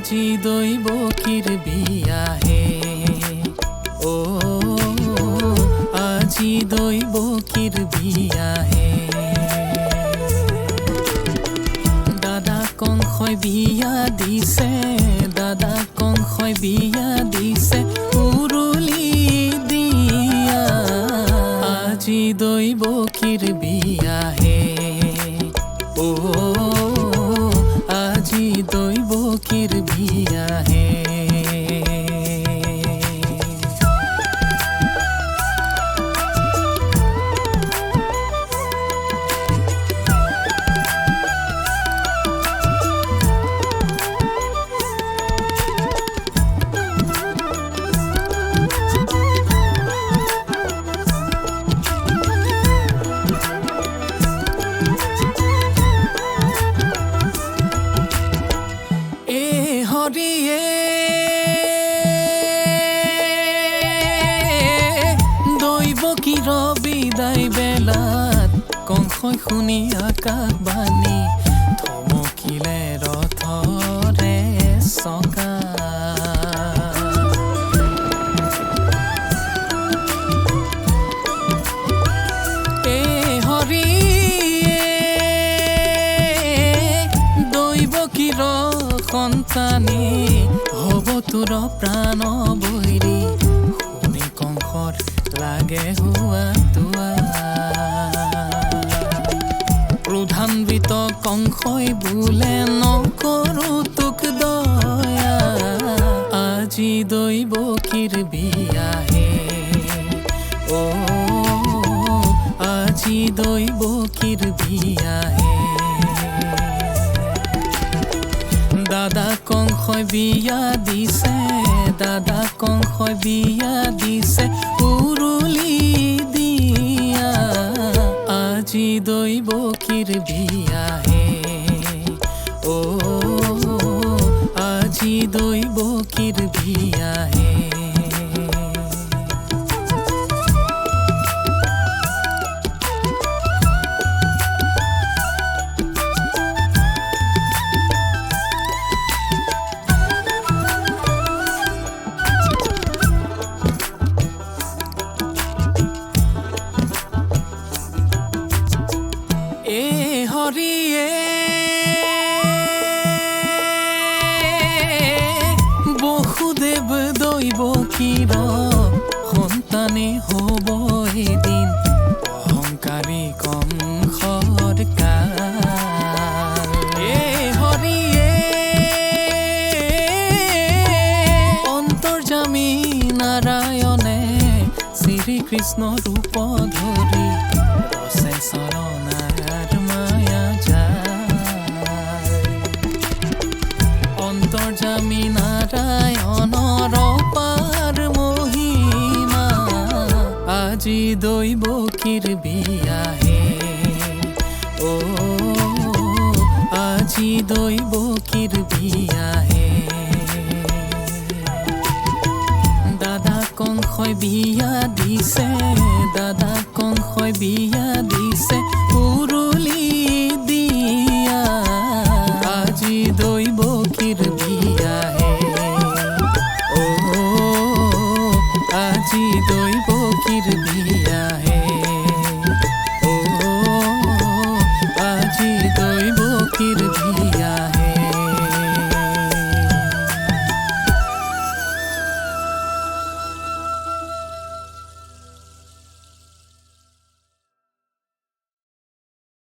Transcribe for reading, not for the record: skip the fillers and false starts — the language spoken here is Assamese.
আজি দৈবকীৰ বিয়াহে ও আজি দৈবকীৰ বিয়াহে দাদা কংসই বিয়া দিছে দাদা কংসই বিয়া দিছে উৰুলি দিয়া আজি দৈবকীৰ বিয়াহে ও আজি দৈবকীৰ বিয়াহে দৈবকীৰ বিদায় বেলাত কংসই শুনি আকাশবাণী থমকিলে ৰথৰে চকা দৈবকীৰ সন্তানী হ'ব তোৰ প্ৰাণ বৈৰী শুনি কংসৰ লাগে হুৱা তোৱা ক্ৰোধান্বিত কংসই বোলে নকৰো তোক দয়া আজি দৈবকীৰ বিয়াহে ও আজি দৈবকীৰ বিয়াহে দাদা কংসই বিয়া দিছে দাদা কংসই বিয়া দিছে উৰুলি দিয়া আজি দৈবকীৰ বিয়াহে ও আজি দৈবকীৰ বিয়াহে বসুদেৱ দৈবকীৰ সন্তানে হ'ব এদিন অহংকাৰী কংসৰ কাল হৰিয়ে অন্তৰ্যামী নাৰায়ণে শ্ৰীকৃষ্ণ ৰূপ ধৰি ৰচে চৰণাৰ মায়া অন্তৰ্যামী নাৰায়ণৰ পাৰ মহিমা আজি দৈবকীৰ বিয়াহে ও আজি দৈবকীৰ বিয়াহে দাদা কংসই বিয়া দিছে দাদা কংসই বিয়া দিছে উৰুলি দিয়া আজি দৈবকীৰ বিয়াহে ও আজি দৈবকীৰ বিয়া